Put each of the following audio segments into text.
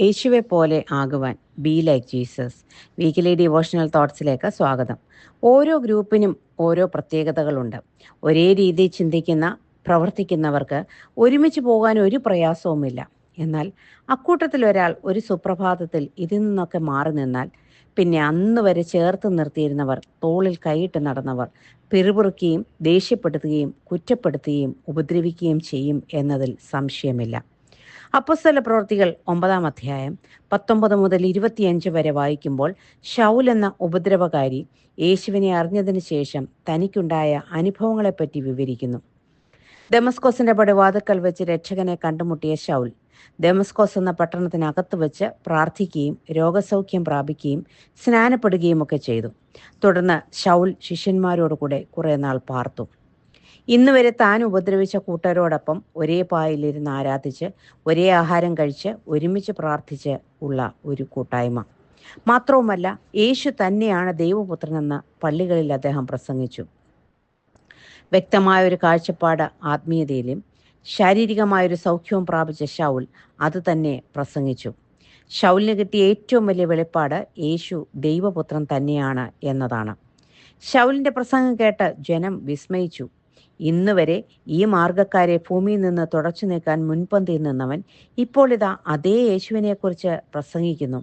യേശുവെ പോലെ ആകുവാൻ be like Jesus. Weekly devotional തോട്ട്സിലേക്ക് സ്വാഗതം. ഓരോ ഗ്രൂപ്പിനും ഓരോ പ്രത്യേകതകളുണ്ട്. ഒരേ രീതി ചിന്തിക്കുന്ന പ്രവർത്തിക്കുന്നവർക്ക് ഒരുമിച്ച് പോകാൻ ഒരു പ്രയാസവുമില്ല. എന്നാൽ അക്കൂട്ടത്തിൽ ഒരാൾ ഒരു സുപ്രഭാതത്തിൽ ഇതിൽ നിന്നൊക്കെ മാറി നിന്നാൽ പിന്നെ അന്ന് വരെ ചേർത്ത് നിർത്തിയിരുന്നവർ, തോളിൽ കൈയിട്ട് നടന്നവർ പിറുപിറുക്കുകയും ദേഷ്യപ്പെടുത്തുകയും കുറ്റപ്പെടുത്തുകയും ഉപദ്രവിക്കുകയും ചെയ്യും എന്നതിൽ സംശയമില്ല. അപ്പോസ്തല പ്രവൃത്തികൾ 9 അധ്യായം 19 മുതൽ 25 വരെ വായിക്കുമ്പോൾ ശൗൽ എന്ന ഉപദ്രവകാരി യേശുവിനെ അറിഞ്ഞതിന് ശേഷം തനിക്കുണ്ടായ അനുഭവങ്ങളെപ്പറ്റി വിവരിക്കുന്നു. ദമസ്കോസിന്റെ പടിവാതിൽക്കൽ വെച്ച് രക്ഷകനെ കണ്ടുമുട്ടിയ ശൗൽ ദമസ്കോസ് എന്ന പട്ടണത്തിനകത്ത് വെച്ച് പ്രാർത്ഥിക്കുകയും രോഗസൗഖ്യം പ്രാപിക്കുകയും സ്നാനപ്പെടുകയും ഒക്കെ ചെയ്തു. തുടർന്ന് ശൗൽ ശിഷ്യന്മാരോടുകൂടെ കുറെ നാൾ പാർത്തു. ഇന്ന് വരെ താൻ ഉപദ്രവിച്ച കൂട്ടരോടൊപ്പം ഒരേ പായിലിരുന്ന് ആരാധിച്ച് ഒരേ ആഹാരം കഴിച്ച് ഒരുമിച്ച് പ്രാർത്ഥിച്ച് ഉള്ള ഒരു കൂട്ടായ്മ. മാത്രവുമല്ല, യേശു തന്നെയാണ് ദൈവപുത്രനെന്ന് പള്ളികളിൽ അദ്ദേഹം പ്രസംഗിച്ചു. വ്യക്തമായൊരു കാഴ്ചപ്പാട് ആത്മീയതയിലും ശാരീരികമായൊരു സൗഖ്യവും പ്രാപിച്ച ശൗൽ അത് തന്നെ പ്രസംഗിച്ചു. ശൗലിന് കിട്ടിയ ഏറ്റവും വലിയ വെളിപ്പാട് യേശു ദൈവപുത്രൻ തന്നെയാണ് എന്നതാണ്. ശൗലിന്റെ പ്രസംഗം കേട്ട് ജനം വിസ്മയിച്ചു. ഇന്ന് വരെ ഈ മാർഗക്കാരെ ഭൂമിയിൽ നിന്ന് തുടച്ചു നീക്കാൻ മുൻപന്തിയിൽ നിന്നവൻ ഇപ്പോൾ ഇതാ അതേ യേശുവിനെക്കുറിച്ച് പ്രസംഗിക്കുന്നു.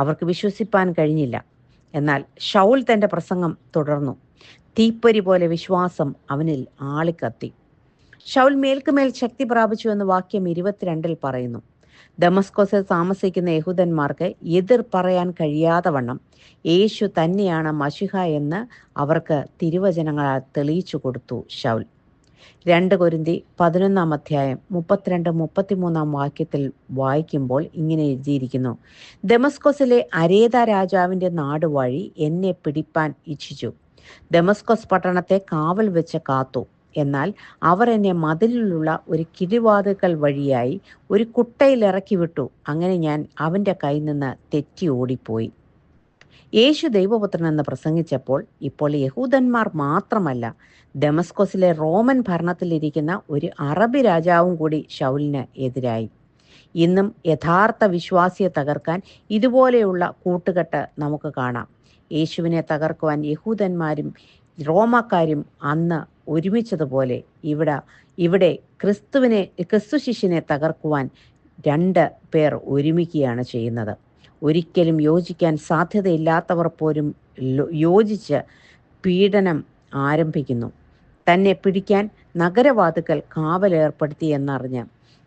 അവർക്ക് വിശ്വസിപ്പാൻ കഴിഞ്ഞില്ല. എന്നാൽ ശൗൽ തൻ്റെ പ്രസംഗം തുടർന്നു. തീപ്പൊരി പോലെ വിശ്വാസം അവനിൽ ആളിക്കത്തി. ശൗൽ മേൽക്കുമേൽ ശക്തി പ്രാപിച്ചു എന്ന് വാക്യം 22 പറയുന്നു. ദമസ്കോസിൽ താമസിക്കുന്ന യഹൂദന്മാർക്ക് എതിർ പറയാൻ കഴിയാതെ വണ്ണം യേശു തന്നെയാണ് മശിഹ എന്ന് അവർക്ക് തിരുവചനങ്ങളാൽ തെളിയിച്ചു കൊടുത്തു ശൗൽ. 2 കൊരിന്തി 11 അധ്യായം 32-33 വാക്യത്തിൽ വായിക്കുമ്പോൾ ഇങ്ങനെ എഴുതിയിരിക്കുന്നു: ദമസ്കോസിലെ അരേത രാജാവിൻ്റെ നാട് വഴി എന്നെ പിടിപ്പാൻ ഇച്ഛിച്ചു. ദമസ്കോസ് പട്ടണത്തെ കാവൽ വെച്ച് കാത്തു. എന്നാൽ അവർ എന്നെ മതിലിലുള്ള ഒരു കിഴിവാതിൽക്കൽ വഴിയായി ഒരു കുട്ടയിൽ ഇറക്കി വിട്ടു. അങ്ങനെ ഞാൻ അവൻ്റെ കയ്യിൽ നിന്ന് തെറ്റി ഓടിപ്പോയി. യേശു ദൈവപുത്രൻ എന്ന് പ്രസംഗിച്ചപ്പോൾ ഇപ്പോൾ യഹൂദന്മാർ മാത്രമല്ല, ദമസ്കോസിലെ റോമൻ ഭരണത്തിലിരിക്കുന്ന ഒരു അറബി രാജാവും കൂടി ശൗലിന് എതിരായി. ഇന്നും യഥാർത്ഥ വിശ്വാസിയെ തകർക്കാൻ ഇതുപോലെയുള്ള കൂട്ടുകെട്ട് നമുക്ക് കാണാം. യേശുവിനെ തകർക്കുവാൻ യഹൂദന്മാരും റോമാക്കാരും അന്ന് ഒരുമിച്ചതുപോലെ ഇവിടെ ക്രിസ്തു ശിഷ്യനെ തകർക്കുവാൻ 2 പേർ ഒരുമിക്കുകയാണ് ചെയ്യുന്നത്. ഒരിക്കലും യോജിക്കാൻ സാധ്യതയില്ലാത്തവർ പോലും യോജിച്ച് പീഡനം ആരംഭിക്കുന്നു. തന്നെ പിടിക്കാൻ നഗരവാതിൽക്കൽ കാവലേർപ്പെടുത്തി എന്നറിഞ്ഞ്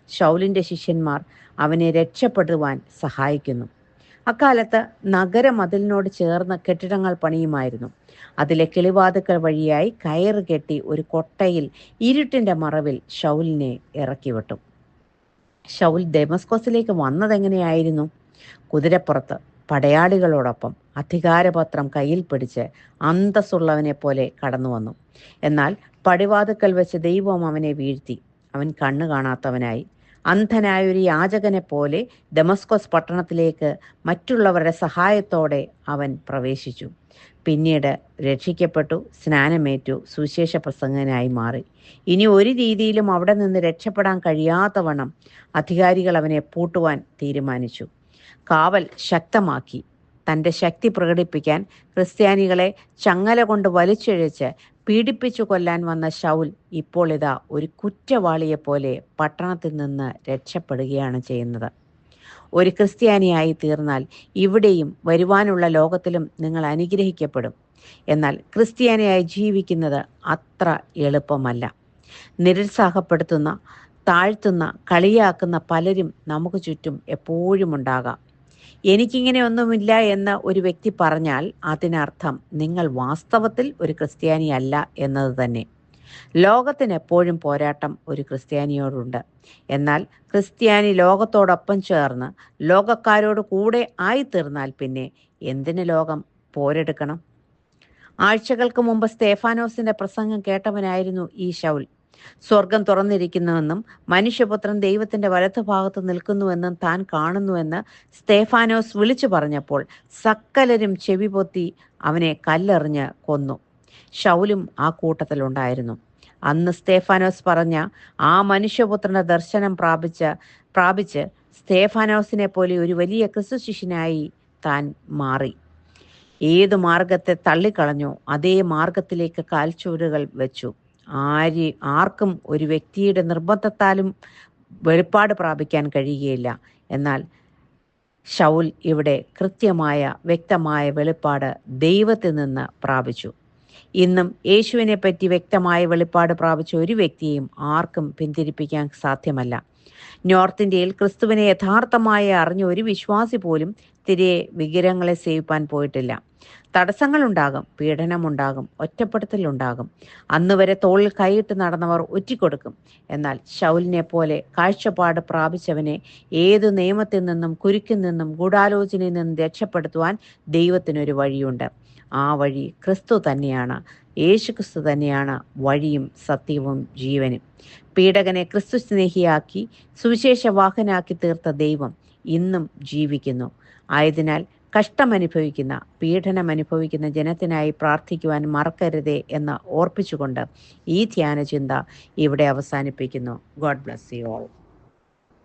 ശൗലിൻ്റെ ശിഷ്യന്മാർ അവനെ രക്ഷപ്പെടുവാൻ സഹായിക്കുന്നു. അക്കാലത്ത് നഗരമതിലിനോട് ചേർന്ന് കെട്ടിടങ്ങൾ പണിയുമായിരുന്നു. അതിലെ കിളിവാതിൽക്കൽ വഴിയായി കയറ് കെട്ടി ഒരു കൊട്ടയിൽ ഇരുട്ടിൻ്റെ മറവിൽ ശൗലിനെ ഇറക്കിവിട്ടു. ശൗൽ ദമസ്കോസിലേക്ക് വന്നതെങ്ങനെയായിരുന്നു? കുതിരപ്പുറത്ത് പടയാളികളോടൊപ്പം അധികാരപത്രം കയ്യിൽ പിടിച്ച് അന്തസ്സുള്ളവനെ പോലെ കടന്നു വന്നു. എന്നാൽ പടിവാതിൽക്കൽ വെച്ച് ദൈവം അവനെ വീഴ്ത്തി. അവൻ കണ്ണു കാണാത്തവനായി അന്ധനായൊരു യാചകനെ പോലെ ദമസ്കോസ് പട്ടണത്തിലേക്ക് മറ്റുള്ളവരുടെ സഹായത്തോടെ അവൻ പ്രവേശിച്ചു. പിന്നീട് രക്ഷിക്കപ്പെട്ടു, സ്നാനമേറ്റു, സുവിശേഷ പ്രസംഗനായി മാറി. ഇനി ഒരു രീതിയിലും അവിടെ നിന്ന് രക്ഷപ്പെടാൻ കഴിയാത്തവണ്ണം അധികാരികൾ അവനെ പൂട്ടുവാൻ തീരുമാനിച്ചു. കാവൽ ശക്തമാക്കി. തൻ്റെ ശക്തി പ്രകടിപ്പിക്കാൻ ക്രിസ്ത്യാനികളെ ചങ്ങല കൊണ്ട് വലിച്ചിഴച്ച് പീഡിപ്പിച്ചു കൊല്ലാൻ വന്ന ശൗൽ ഇപ്പോൾ ഇതാ ഒരു കുറ്റവാളിയെപ്പോലെ പട്ടണത്തിൽ നിന്ന് രക്ഷപ്പെടുകയാണ് ചെയ്യുന്നത്. ഒരു ക്രിസ്ത്യാനിയായി തീർന്നാൽ ഇവിടെയും വരുവാനുള്ള ലോകത്തിലും നിങ്ങൾ അനുഗ്രഹിക്കപ്പെടും. എന്നാൽ ക്രിസ്ത്യാനിയായി ജീവിക്കുന്നത് അത്ര എളുപ്പമല്ല. നിരുത്സാഹപ്പെടുത്തുന്ന, താഴ്ത്തുന്ന, കളിയാക്കുന്ന പലരും നമുക്ക് ചുറ്റും എപ്പോഴും ഉണ്ടാകാം. എനിക്കിങ്ങനെ ഒന്നുമില്ല എന്ന് ഒരു വ്യക്തി പറഞ്ഞാൽ അതിനർത്ഥം നിങ്ങൾ വാസ്തവത്തിൽ ഒരു ക്രിസ്ത്യാനി അല്ല എന്നത് തന്നെ. ലോകത്തിന് എപ്പോഴും പോരാട്ടം ഒരു ക്രിസ്ത്യാനിയോടുണ്ട്. എന്നാൽ ക്രിസ്ത്യാനി ലോകത്തോടൊപ്പം ചേർന്ന് ലോകക്കാരോട് കൂടെ ആയിത്തീർന്നാൽ പിന്നെ എന്തിന് ലോകം പോരെടുക്കണം? ആഴ്ചകൾക്ക് മുമ്പ് സ്തേഫാനോസിന്റെ പ്രസംഗം കേട്ടവനായിരുന്നു ഈ ശൗൽ. സ്വർഗം തുറന്നിരിക്കുന്നുവെന്നും മനുഷ്യപുത്രൻ ദൈവത്തിന്റെ വലത്തുഭാഗത്ത് നിൽക്കുന്നുവെന്നും താൻ കാണുന്നുവെന്ന് സ്തേഫാനോസ് വിളിച്ചു പറഞ്ഞപ്പോൾ സകലരും ചെവി പൊത്തി അവനെ കല്ലെറിഞ്ഞ് കൊന്നു. ശൗലും ആ കൂട്ടത്തിലുണ്ടായിരുന്നു. അന്ന് സ്തേഫാനോസ് പറഞ്ഞ ആ മനുഷ്യപുത്രന്റെ ദർശനം പ്രാപിച്ച് സ്തേഫാനോസിനെ പോലെ ഒരു വലിയ ക്രിസ്തു ശിഷ്യനായി താൻ മാറി. ഏത് മാർഗത്തെ തള്ളിക്കളഞ്ഞോ അതേ മാർഗത്തിലേക്ക് കാൽച്ചുവടുകൾ വെച്ചു. ആർക്കും ഒരു വ്യക്തിയുടെ നിർബന്ധത്താലും വെളിപ്പാട് പ്രാപിക്കാൻ കഴിയുകയില്ല. എന്നാൽ ശൗൽ ഇവിടെ കൃത്യമായ വ്യക്തമായ വെളിപ്പാട് ദൈവത്തിൽ നിന്ന് പ്രാപിച്ചു. ഇന്നും യേശുവിനെ പറ്റി വ്യക്തമായ വെളിപ്പാട് പ്രാപിച്ച ഒരു വ്യക്തിയെയും ആർക്കും പിന്തിരിപ്പിക്കാൻ സാധ്യമല്ല. നോർത്ത് ഇന്ത്യയിൽ ക്രിസ്തുവിനെ യഥാർത്ഥമായി അറിഞ്ഞ ഒരു വിശ്വാസി പോലും തിരികെ വിഗ്രഹങ്ങളെ സേവിപ്പാൻ പോയിട്ടില്ല. തടസ്സങ്ങളുണ്ടാകും, പീഡനമുണ്ടാകും, ഒറ്റപ്പെടുത്തലുണ്ടാകും. അന്നുവരെ തോളിൽ കൈയിട്ട് നടന്നവർ ഒറ്റിക്കൊടുക്കും. എന്നാൽ ശൗലിനെ പോലെ കാഴ്ചപ്പാട് പ്രാപിച്ചവനെ ഏതു നിയമത്തിൽ നിന്നും കുരുക്കിൽ നിന്നും ഗൂഢാലോചനയിൽ നിന്നും രക്ഷപ്പെടുത്തുവാൻ ദൈവത്തിനൊരു വഴിയുണ്ട്. ആ വഴി ക്രിസ്തു തന്നെയാണ്. യേശു ക്രിസ്തു തന്നെയാണ് വഴിയും സത്യവും ജീവനും. പീഡകനെ ക്രിസ്തു സ്നേഹിയാക്കി സുവിശേഷവാഹനാക്കി തീർത്ത ദൈവം ഇന്നും ജീവിക്കുന്നു. ആയതിനാൽ കഷ്ടമനുഭവിക്കുന്ന, പീഡനമനുഭവിക്കുന്ന ജനത്തിനായി പ്രാർത്ഥിക്കുവാൻ മറക്കരുതേ എന്ന് ഓർപ്പിച്ചുകൊണ്ട് ഈ ധ്യാനചിന്ത ഇവിടെ അവസാനിപ്പിക്കുന്നു. God bless you all.